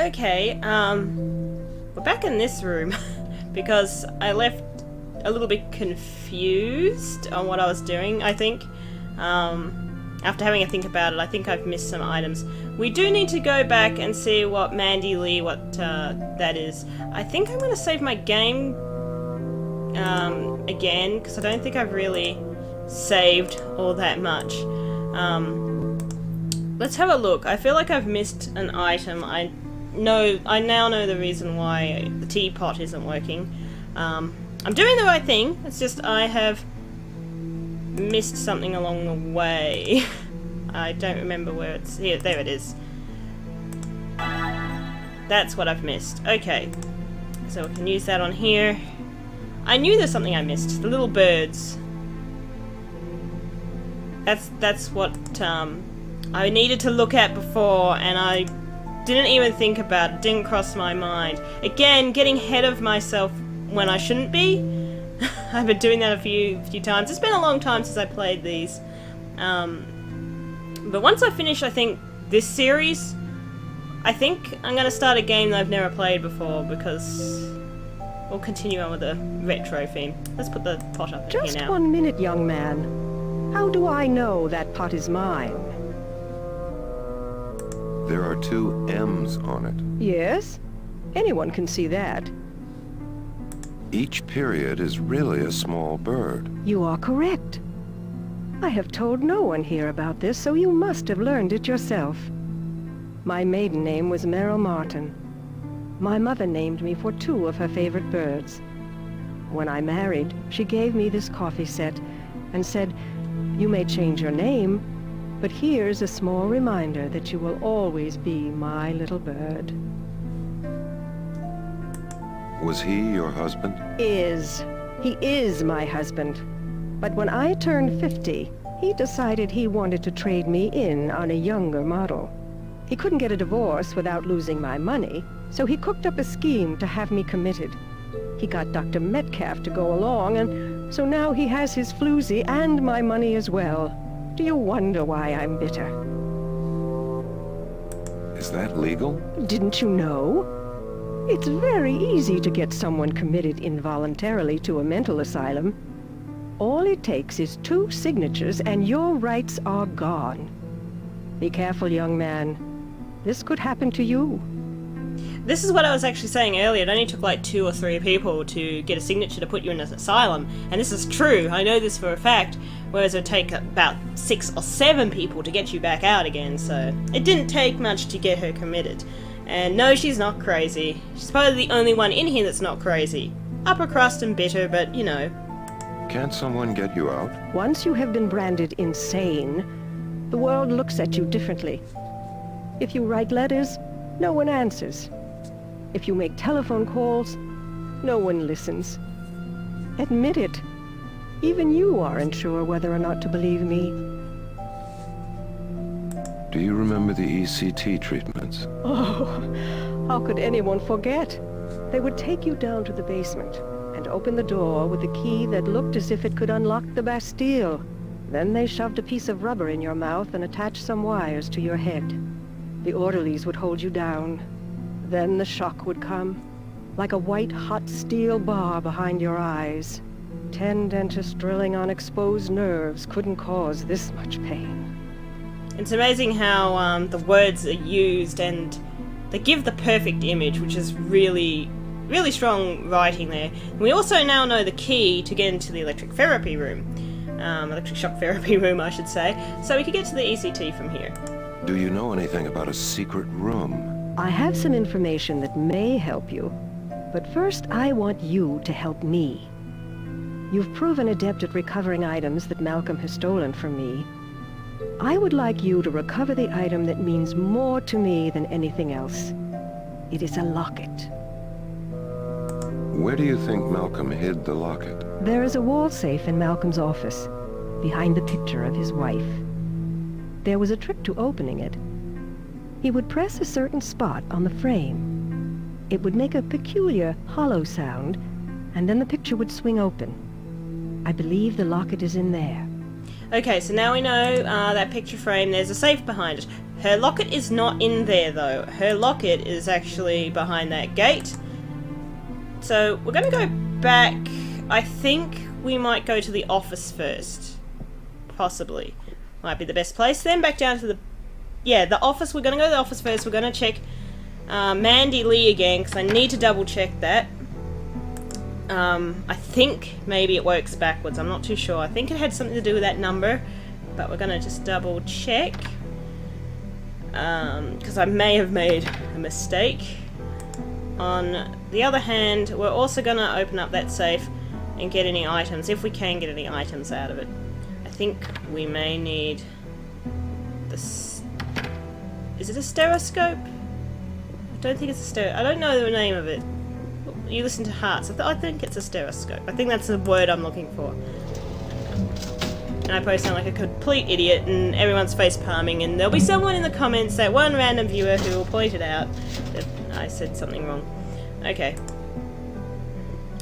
Okay, we're back in this room because I left a little bit confused on what I was doing, I think. After having a think about it, I think I've missed some items. We do need to go back and see what Mandy Lee, that is. I think I'm going to save my game again, because I don't think I've really saved all that much. Let's have a look. I feel like I've missed an item. I now know the reason why the teapot isn't working. I'm doing the right thing, it's just I have missed something along the way. I don't remember where it's here. There it is. That's what I've missed. Okay, so we can use that on here. I knew there's something I missed. The little birds. That's what I needed to look at before, and I didn't even think about it. Didn't cross my mind. Again, getting ahead of myself when I shouldn't be. I've been doing that a few times. It's been a long time since I played these. But once I finish, I think, this series, I think I'm going to start a game that I've never played before, because we'll continue on with the retro theme. Let's put the pot up in here now. Just 1 minute, young man. How do I know that pot is mine? There are 2 M's on it. Yes? Anyone can see that. Each period is really a small bird. You are correct. I have told no one here about this, so you must have learned it yourself. My maiden name was Merrill Martin. My mother named me for 2 of her favorite birds. When I married, she gave me this coffee set and said, "You may change your name, but here's a small reminder that you will always be my little bird." Was he your husband? He is my husband. But when I turned 50, he decided he wanted to trade me in on a younger model. He couldn't get a divorce without losing my money, so he cooked up a scheme to have me committed. He got Dr. Metcalf to go along, and so now he has his floozy and my money as well. Do you wonder why I'm bitter? Is that legal? Didn't you know? It's very easy to get someone committed involuntarily to a mental asylum. All it takes is 2 signatures and your rights are gone. Be careful, young man. This could happen to you. This is what I was actually saying earlier. It only took like 2 or 3 people to get a signature to put you in an asylum. And this is true. I know this for a fact. Whereas it would take about 6 or 7 people to get you back out again. So it didn't take much to get her committed. And no, she's not crazy. She's probably the only one in here that's not crazy. Upper crust and bitter, but you know. Can't someone get you out? Once you have been branded insane, the world looks at you differently. If you write letters, no one answers. If you make telephone calls, no one listens. Admit it. Even you aren't sure whether or not to believe me. Do you remember the ECT treatments? Oh, how could anyone forget? They would take you down to the basement and open the door with a key that looked as if it could unlock the Bastille. Then they shoved a piece of rubber in your mouth and attached some wires to your head. The orderlies would hold you down. Then the shock would come, like a white hot steel bar behind your eyes. 10 dentists drilling on exposed nerves couldn't cause this much pain. It's amazing how the words are used, and they give the perfect image, which is really, really strong writing there. We also now know the key to get into the electric therapy room. Electric shock therapy room, I should say. So we could get to the ECT from here. Do you know anything about a secret room? I have some information that may help you, but first I want you to help me. You've proven adept at recovering items that Malcolm has stolen from me. I would like you to recover the item that means more to me than anything else. It is a locket. Where do you think Malcolm hid the locket? There is a wall safe in Malcolm's office, behind the picture of his wife. There was a trick to opening it. He would press a certain spot on the frame. It would make a peculiar, hollow sound, and then the picture would swing open. I believe the locket is in there. Okay, so now we know that picture frame, there's a safe behind it. Her locket is not in there though. Her locket is actually behind that gate. So we're going to go back. I think we might go to the office first. Possibly. Might be the best place. Then back down to the... Yeah, the office. We're going to go to the office first. We're going to check Mandy Lee again, because I need to double check that. I think maybe it works backwards. I'm not too sure. I think it had something to do with that number, but we're going to just double check. Because I may have made a mistake. On the other hand, we're also going to open up that safe and get any items, if we can get any items out of it. I think we may need this. Is it a stereoscope? I don't think it's a stereo. I don't know the name of it. You listen to hearts. I think it's a stereoscope. I think that's the word I'm looking for. And I probably sound like a complete idiot, and everyone's face palming, and there'll be someone in the comments, that one random viewer, who will point it out that I said something wrong. Okay.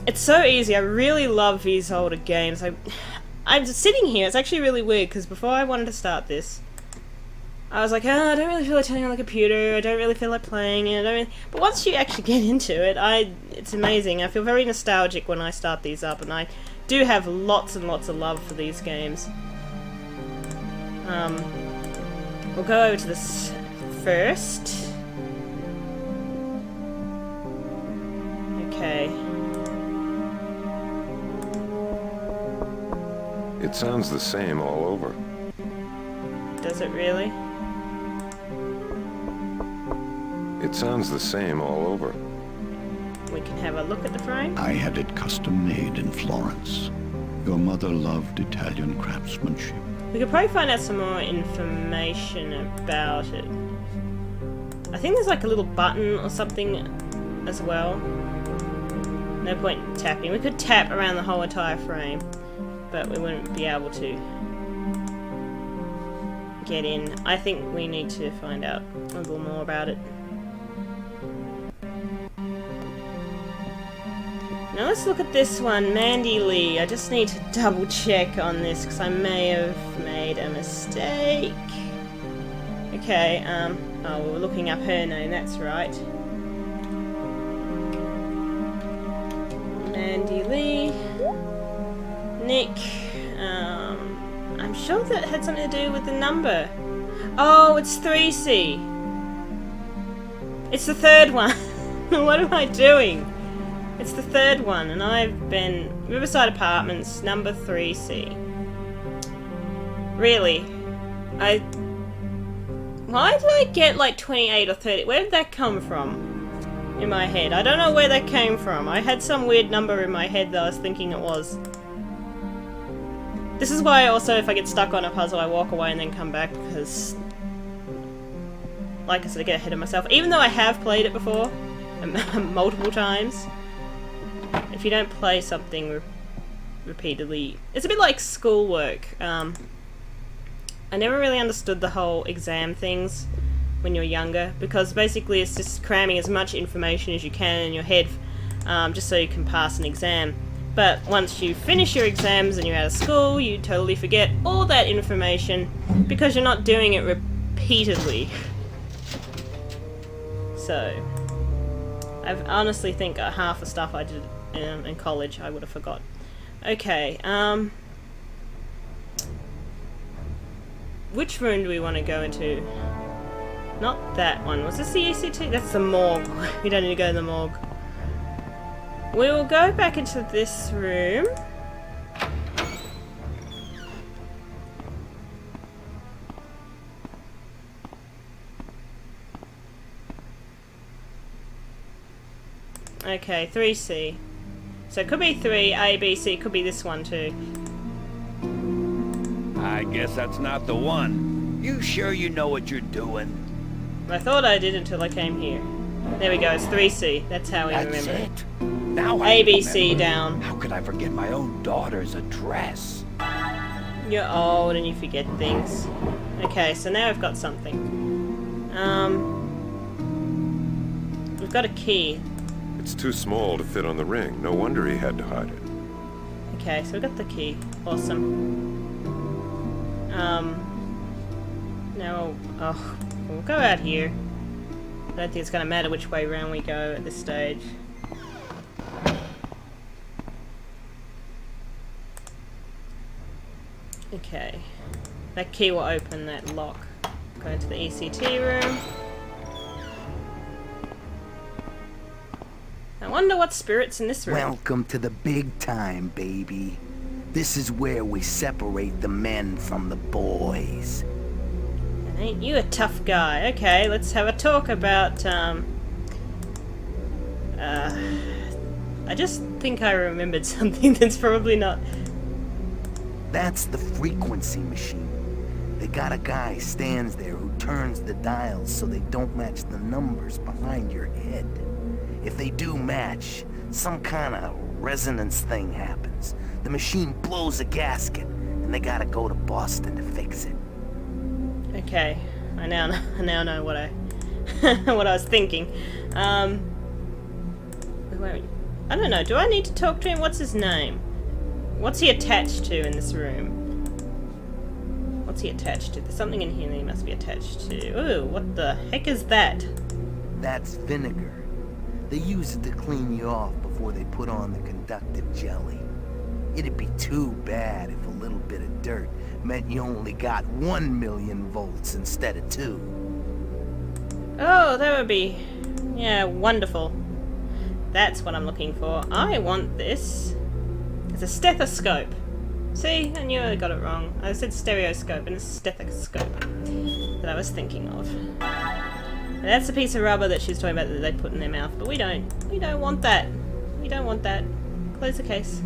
It's so easy. I really love these older games. I'm just sitting here. It's actually really weird, because before I wanted to start this, I was like, oh, I don't really feel like turning on the computer, I don't really feel like playing it, I don't really... But once you actually get into it, it's amazing. I feel very nostalgic when I start these up, and I do have lots and lots of love for these games. We'll go over to this first. Okay. It sounds the same all over. Does it really? It sounds the same all over. We can have a look at the frame. I had it custom made in Florence. Your mother loved Italian craftsmanship. We could probably find out some more information about it. I think there's like a little button or something as well. No point in tapping. We could tap around the whole entire frame, but we wouldn't be able to get in. I think we need to find out a little more about it. Now let's look at this one, Mandy Lee. I just need to double check on this because I may have made a mistake. Okay, oh, we're looking up her name, that's right. Mandy Lee. Nick. I'm sure that had something to do with the number. Oh, it's 3C. It's the third one. What am I doing? It's the third one, and I've been... Riverside Apartments, number 3C. Really? Why did I get like 28 or 30? Where did that come from? In my head. I don't know where that came from. I had some weird number in my head that I was thinking it was. This is why also if I get stuck on a puzzle I walk away and then come back, because... Like I said, I get ahead of myself. Even though I have played it before, multiple times. If you don't play something repeatedly... It's a bit like schoolwork. I never really understood the whole exam things when you're younger, because basically it's just cramming as much information as you can in your head just so you can pass an exam. But once you finish your exams and you're out of school, you totally forget all that information because you're not doing it repeatedly. So, I honestly think half the stuff I did in college I would have forgot. Okay, which room do we want to go into? Not that one. Was this the ECT? That's the morgue. We don't need to go to the morgue. We will go back into this room. Okay, 3C. So it could be 3, A, B, C, could be this one too. I guess that's not the one. You sure you know what you're doing? I thought I did until I came here. There we go, it's 3C. That's how we That's remember it. Now I A, B, C remember. down. How could I forget my own daughter's address? You're old and you forget things. Okay, so now we've got something. We've got a key. It's too small to fit on the ring. No wonder he had to hide it. Okay, so we've got the key. Awesome. No, oh, we'll go out here. I don't think it's gonna matter which way round we go at this stage. Okay. That key will open that lock. Go into the ECT room. I wonder what spirit's in this room. Welcome to the big time, baby. This is where we separate the men from the boys. And ain't you a tough guy? Okay, let's have a talk about, I just think I remembered something that's probably not... That's the frequency machine. They got a guy stands there who turns the dials so they don't match the numbers behind your head. If they do match, some kind of resonance thing happens. The machine blows a gasket, and they gotta go to Boston to fix it. Okay, I now know what I what I was thinking. I don't know. Do I need to talk to him? What's his name? What's he attached to in this room? What's he attached to? There's something in here that he must be attached to. Ooh, what the heck is that? That's vinegar. They use it to clean you off before they put on the conductive jelly. It'd be too bad if a little bit of dirt meant you only got 1 million volts instead of 2. Oh, that would be... yeah, wonderful. That's what I'm looking for. I want this. It's a stethoscope. See? I knew I got it wrong. I said stereoscope and it's stethoscope that I was thinking of. That's the piece of rubber that she's talking about that they put in their mouth, but we don't want that. We don't want that. Close the case.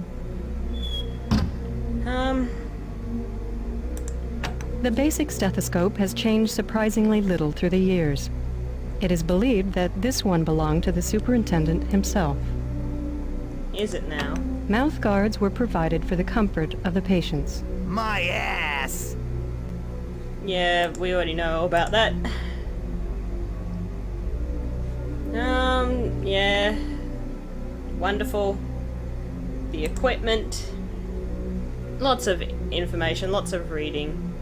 The basic stethoscope has changed surprisingly little through the years. It is believed that this one belonged to the superintendent himself. Is it now? Mouth guards were provided for the comfort of the patients. My ass! Yeah, we already know all about that. Yeah. Wonderful. The equipment. Lots of information, lots of reading.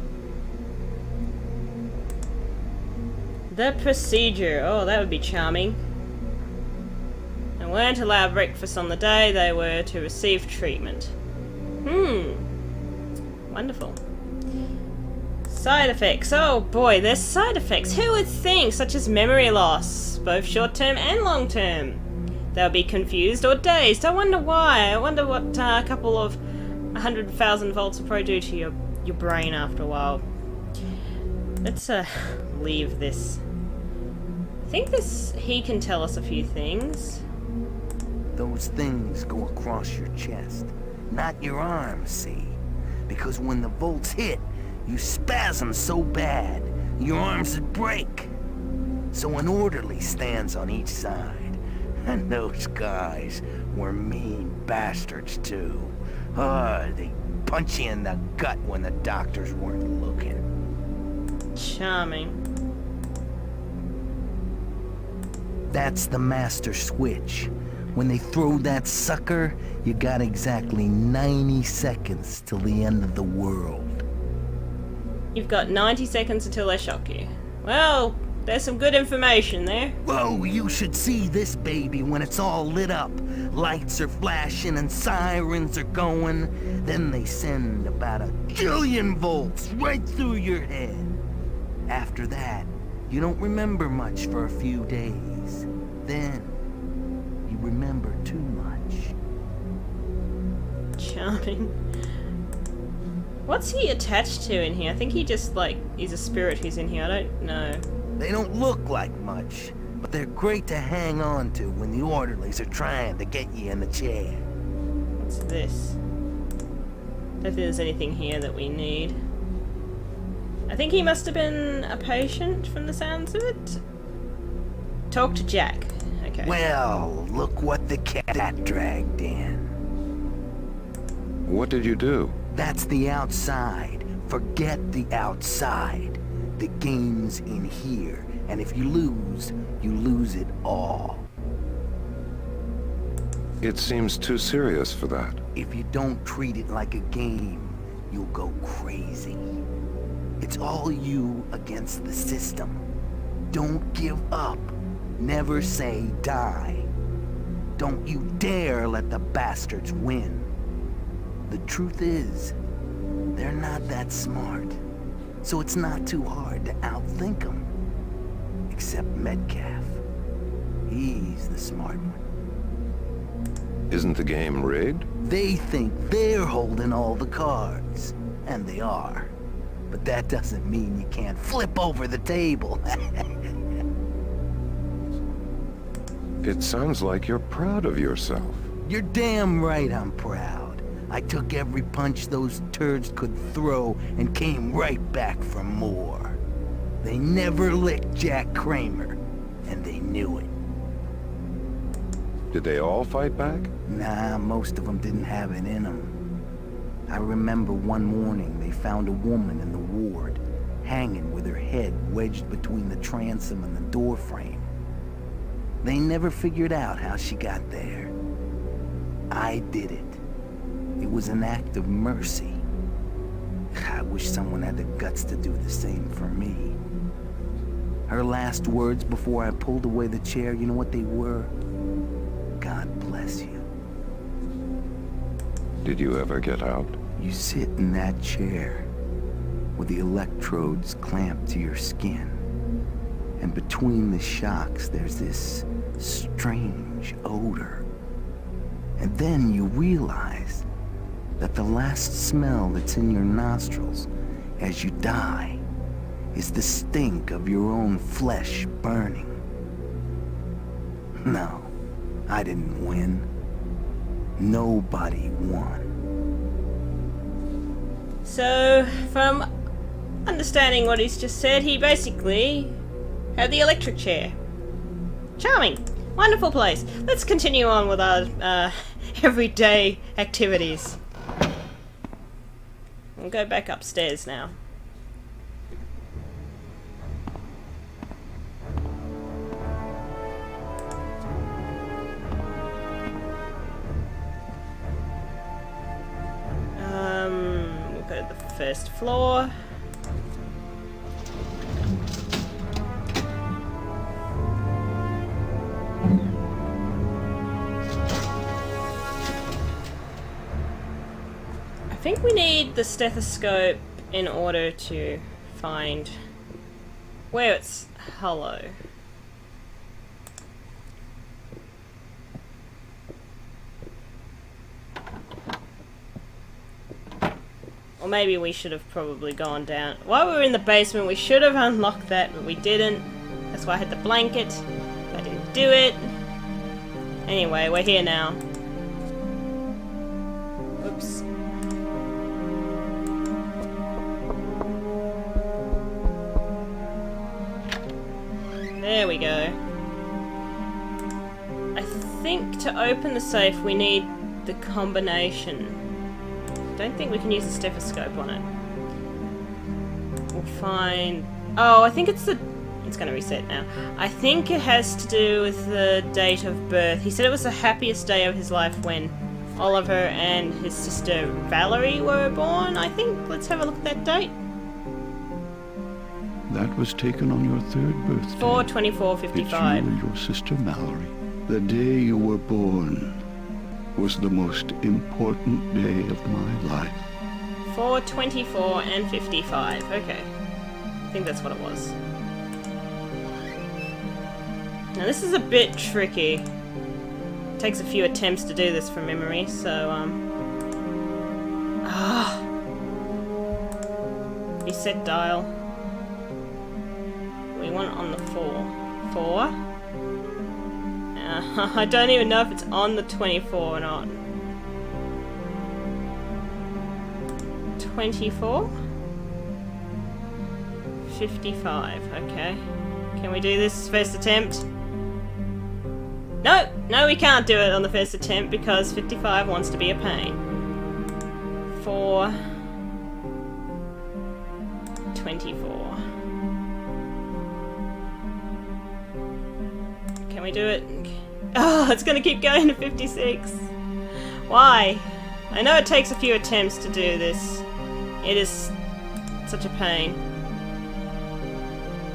The procedure. Oh, that would be charming. They weren't allowed breakfast on the day they were to receive treatment. Wonderful. Side effects. Oh boy, there's side effects. Who would think? Such as memory loss, both short-term and long-term. They'll be confused or dazed. I wonder why. I wonder what a couple of 100,000 volts will probably do to your brain after a while. Let's leave this. I think he can tell us a few things. Those things go across your chest, not your arms, see? Because when the volts hit, you spasm so bad, your arms would break. So an orderly stands on each side. And those guys were mean bastards, too. They punch you in the gut when the doctors weren't looking. Charming. That's the master switch. When they throw that sucker, you got exactly 90 seconds till the end of the world. You've got 90 seconds until they shock you. Well, there's some good information there. Whoa, you should see this baby when it's all lit up. Lights are flashing and sirens are going. Then they send about 1 jillion volts right through your head. After that, you don't remember much for a few days. Then, you remember too much. Charming. What's he attached to in here? I think he just, like, is a spirit who's in here. I don't know. They don't look like much, but they're great to hang on to when the orderlies are trying to get you in the chair. What's this? Don't think there's anything here that we need. I think he must have been a patient from the sounds of it. Talk to Jack. Okay. Well, look what the cat dragged in. What did you do? That's the outside. Forget the outside. The game's in here, and if you lose it all. It seems too serious for that. If you don't treat it like a game, you'll go crazy. It's all you against the system. Don't give up. Never say die. Don't you dare let the bastards win. The truth is, they're not that smart. So it's not too hard to outthink them. Except Metcalf. He's the smart one. Isn't the game rigged? They think they're holding all the cards. And they are. But that doesn't mean you can't flip over the table. It sounds like you're proud of yourself. You're damn right I'm proud. I took every punch those turds could throw and came right back for more. They never licked Jack Kramer, and they knew it. Did they all fight back? Nah, most of them didn't have it in them. I remember one morning they found a woman in the ward, hanging with her head wedged between the transom and the door frame. They never figured out how she got there. I did it. It was an act of mercy. I wish someone had the guts to do the same for me. Her last words before I pulled away the chair, you know what they were? God bless you. Did you ever get out? You sit in that chair with the electrodes clamped to your skin. And between the shocks, there's this strange odor. And then you realize that the last smell that's in your nostrils as you die is the stink of your own flesh burning. No, I didn't win. Nobody won. So, from understanding what he's just said, he basically had the electric chair. Charming. Wonderful place. Let's continue on with our everyday activities. We'll go back upstairs now. We'll go to the first floor. I think we need the stethoscope in order to find where it's hollow. Or maybe we should have probably gone down. While we were in the basement, we should have unlocked that, but we didn't. That's why I had the blanket. I didn't do it. Anyway, we're here now. Oops. There we go. I think to open the safe we need the combination. Don't think we can use the stethoscope on it. We'll find... Oh, I think it's the... It's gonna reset now. I think it has to do with the date of birth. He said it was the happiest day of his life when Oliver and his sister Valerie were born. I think, let's have a look at that date. That was taken on your third birthday. 4/24/55. It's you and your sister Mallory. The day you were born was the most important day of my life. 4/24 and 55. Okay. I think that's what it was. Now this is a bit tricky. It takes a few attempts to do this from memory, so reset dial. We want it on the 4. I don't even know if it's on the 24 or not. 24? 55, okay. Can we do this first attempt? No, we can't do it on the first attempt because 55 wants to be a pain. 4... 24. Can we do it? Oh, it's gonna keep going to 56. Why? I know it takes a few attempts to do this. It is such a pain.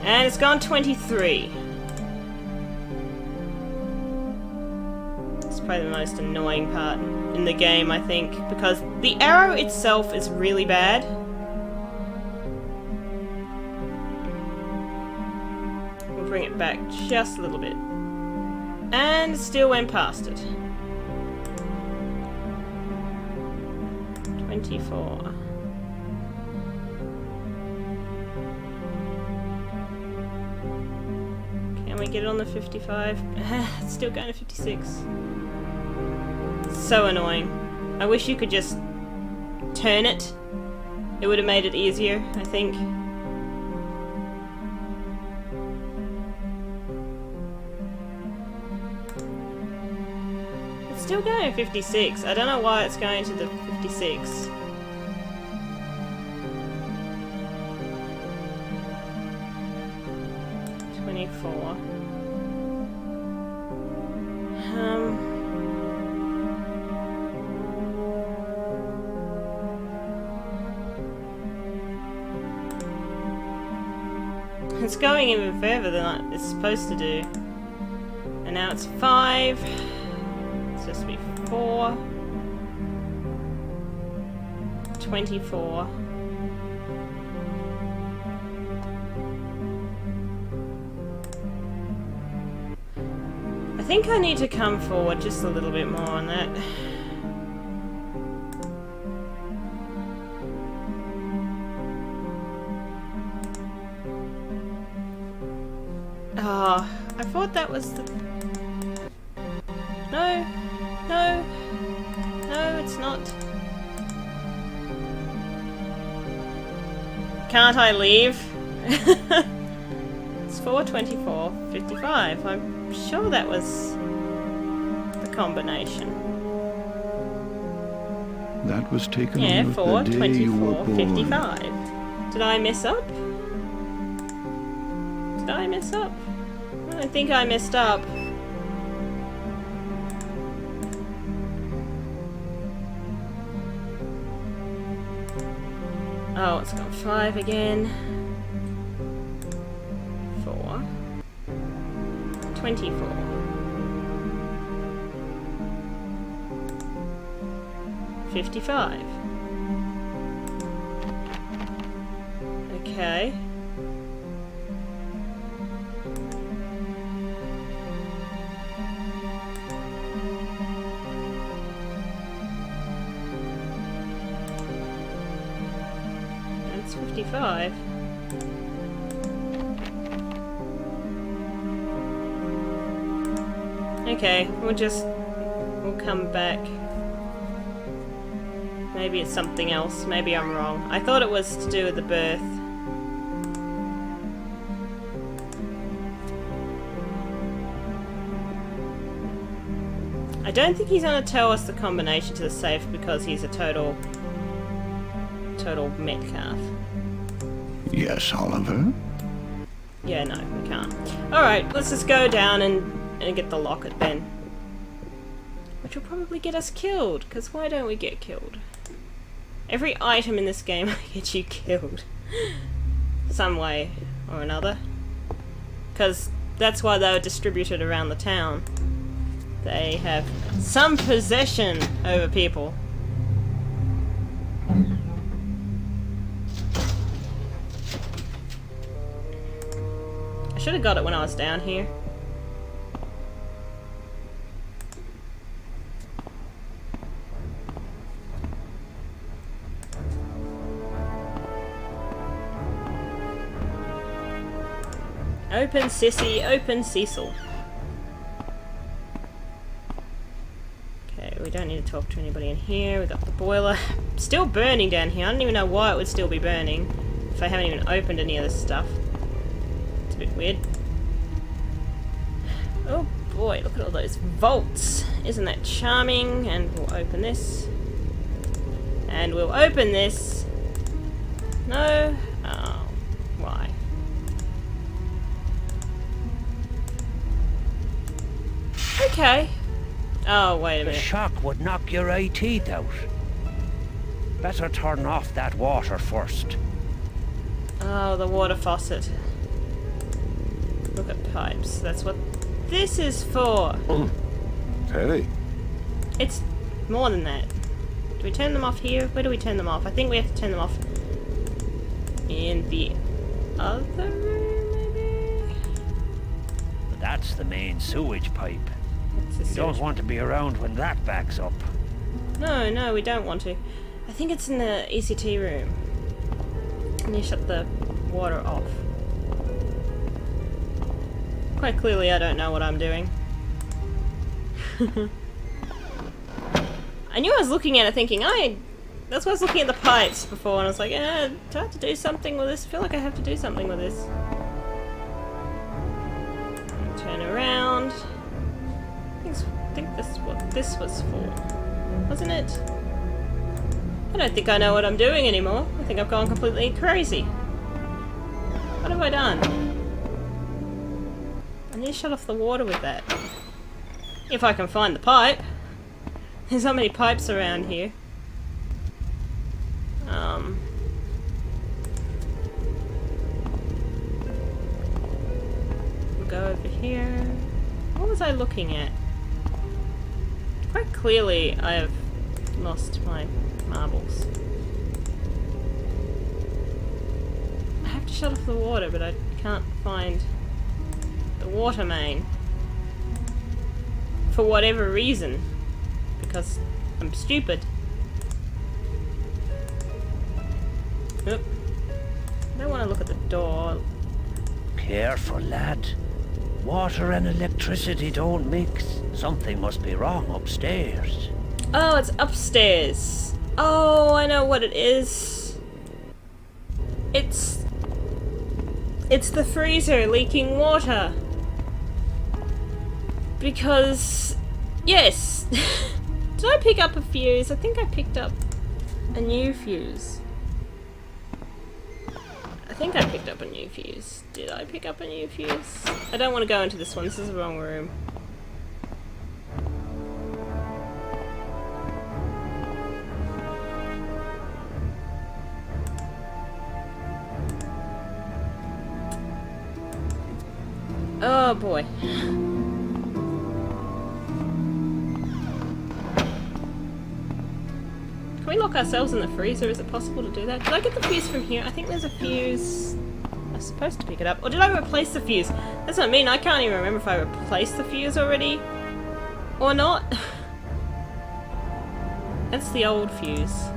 And it's gone 23. It's probably the most annoying part in the game, I think, because the arrow itself is really bad. We'll bring it back just a little bit. And still went past it. 24. Can we get it on the 55? It's still going to 56. So annoying. I wish you could just turn it. It would have made it easier, I think. It's still going to 56. I don't know why it's going to the 56. It's going even further than it's supposed to do. And now it's 5. It's supposed to be 4. 24. I think I need to come forward just a little bit more on that. Oh, I thought that was the... No, no, no, it's not. Can't I leave? It's 424, 55. I'm sure that was the combination. That was taken Yeah, on 4, the day you were 24, born. 55. Did I mess up? Did I mess up? I don't think I messed up. Oh, it's got 5 again. 4. 24. $55. Okay. That's 55. Okay, we'll come back. Maybe it's something else. Maybe I'm wrong. I thought it was to do with the birth. I don't think he's going to tell us the combination to the safe because he's a total Metcalf. Yes, Oliver? Yeah, no, we can't. Alright, let's just go down and get the locket then. Which will probably get us killed, because why don't we get killed? Every item in this game gets you killed. Some way or another. Because that's why they were distributed around the town. They have some possession over people. I should have got it when I was down here. Open Sissy, open Cecil. Okay, we don't need to talk to anybody in here. We got the boiler. Still burning down here. I don't even know why it would still be burning if I haven't even opened any of this stuff. It's a bit weird. Oh boy, look at all those vaults. Isn't that charming? And we'll open this. And we'll open this. No? Oh, why? Okay. Oh, wait a The minute. shock would knock your eye teeth out. Better turn off that water first. Oh, the water faucet. Look at pipes. That's what this is for. Hey, It's more than that. Do we turn them off here? Where do we turn them off? I think we have to turn them off in the other room, maybe? That's the main sewage pipe. It's a You don't sewage- want to be around when that backs up. No, we don't want to. I think it's in the ECT room. And you shut the water off. Quite clearly, I don't know what I'm doing. I knew I was looking at it thinking, that's why I was looking at the pipes before, and I was like, do I have to do something with this? I feel like I have to do something with this. Turn around. I think this is what this was for. Wasn't it? I don't think I know what I'm doing anymore. I think I've gone completely crazy. What have I done? I need to shut off the water with that. If I can find the pipe. There's not many pipes around here. We'll go over here. What was I looking at? Quite clearly I have lost my marbles. I have to shut off the water, but I can't find the water main. For whatever reason. Because I'm stupid. Oop. I don't want to look at the door. Careful, lad. Water and electricity don't mix. Something must be wrong upstairs. Oh, it's upstairs. Oh, I know what it is. It's the freezer leaking water. Because, yes. Did I pick up a fuse? I think I picked up a new fuse. I think I picked up a new fuse. Did I pick up a new fuse? I don't want to go into this one. This is the wrong room. Oh boy. Can we lock ourselves in the freezer? Is it possible to do that? Did I get the fuse from here? I think there's a fuse. I was supposed to pick it up. Or did I replace the fuse? That's what I mean. I can't even remember if I replaced the fuse already. Or not. That's the old fuse.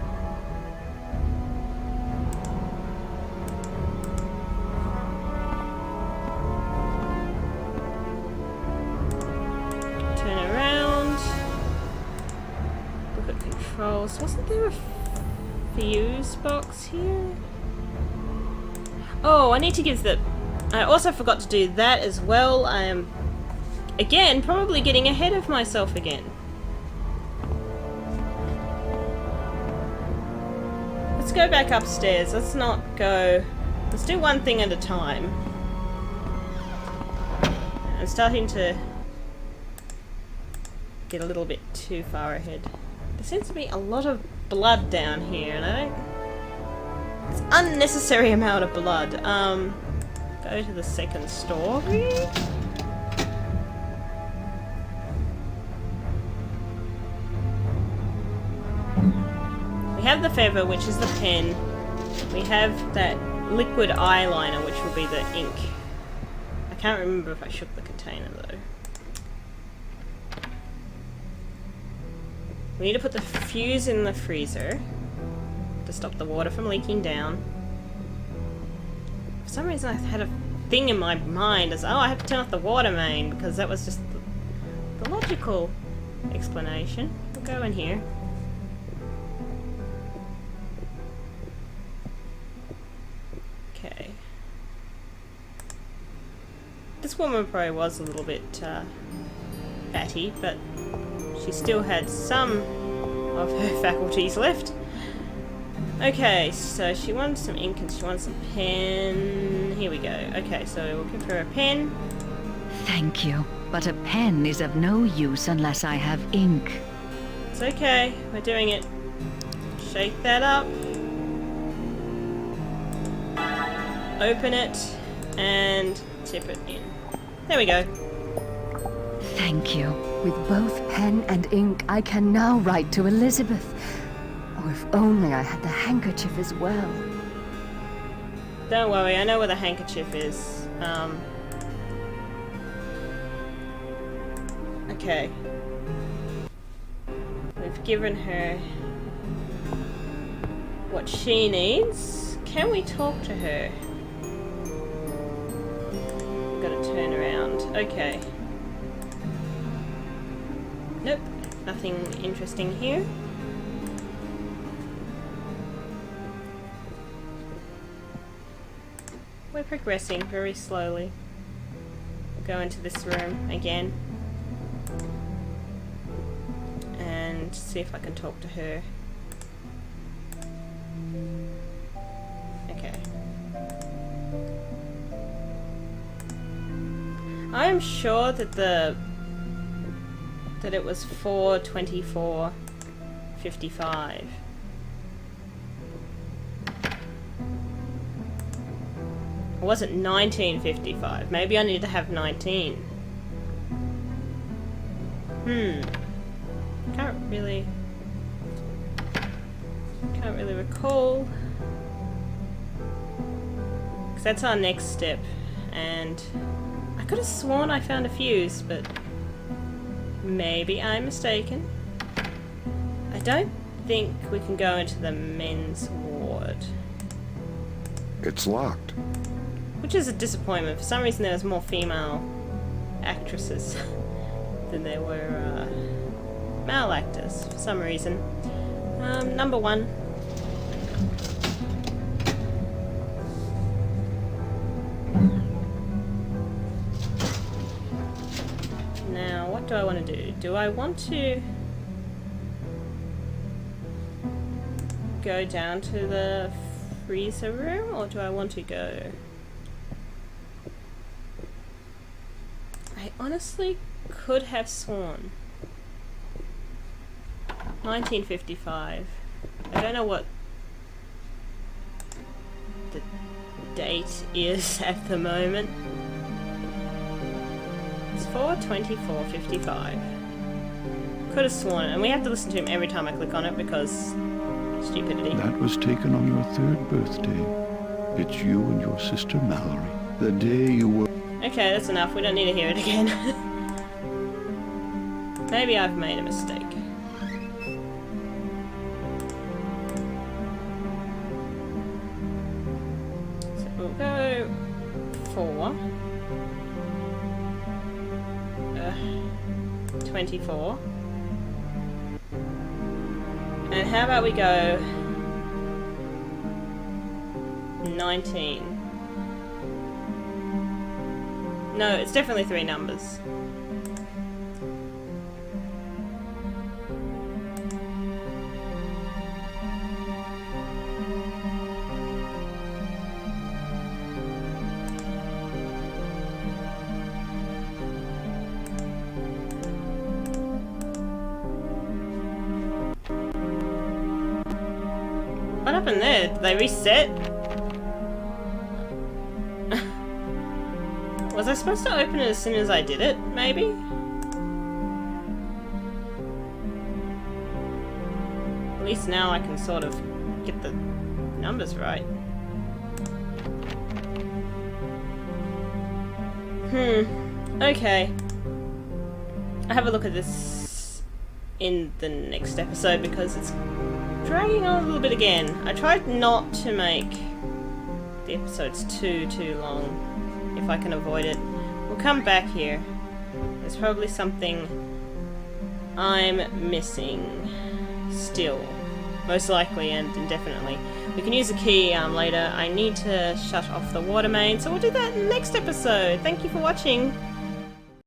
Turn around. Look at controls. Wasn't there a fuse box here? Oh, I need to give the... I also forgot to do that as well. I am, again, probably getting ahead of myself again. Let's go back upstairs. Let's not go... Let's do one thing at a time. I'm starting to get a little bit too far ahead. There seems to be a lot of blood down here, and I don't... It's unnecessary amount of blood. Go to the second story. We have the feather, which is the pen. We have that liquid eyeliner, which will be the ink. I can't remember if I shook the container though. We need to put the fuse in the freezer to stop the water from leaking down. For some reason I had a thing in my mind as, oh, I have to turn off the water main, because that was just the logical explanation. We'll go in here. Okay. This woman probably was a little bit batty, but she still had some of her faculties left. Okay, so she wants some ink and she wants a pen. Here we go. Okay, so we'll give her a pen. Thank you, but a pen is of no use unless I have ink. It's okay, we're doing it. Shake that up. open it and tip it in. There we go. Thank you. With both pen and ink, I can now write to Elizabeth. Oh, if only I had the handkerchief as well. Don't worry, I know where the handkerchief is. Okay. We've given her what she needs. Can we talk to her? We've got to turn around. Okay. Nope. Nothing interesting here. We're progressing very slowly. We'll go into this room again. And see if I can talk to her. Okay. I am sure that it was 4:24:55. Or was it 19:55? Maybe I need to have 19. Can't really recall. Because that's our next step. And I could have sworn I found a fuse, but maybe I'm mistaken. I don't think we can go into the men's ward. It's locked. Which is a disappointment. For some reason there was more female actresses than there were male actors. For some reason. Number 1. Now, what do I want to do? Do I want to go down to the freezer room, or do I want to go? I honestly could have sworn 1955. I don't know what the date is at the moment. It's 4:24:55. Could have sworn it, and we have to listen to him every time I click on it because stupidity. That was taken on your 3rd birthday. It's you and your sister Mallory. The day you were... Okay, that's enough. We don't need to hear it again. Maybe I've made a mistake. So we'll go 24. And how about we go 19? No, it's definitely 3 numbers. What happened there? Did they reset? Was I supposed to open it as soon as I did it, maybe? At least now I can sort of get the numbers right. Okay. I'll have a look at this in the next episode because it's dragging on a little bit again. I tried not to make the episodes too long. If I can avoid it. We'll come back here. There's probably something I'm missing still. Most likely and indefinitely. We can use a key later. I need to shut off the water main, so we'll do that in the next episode. Thank you for watching.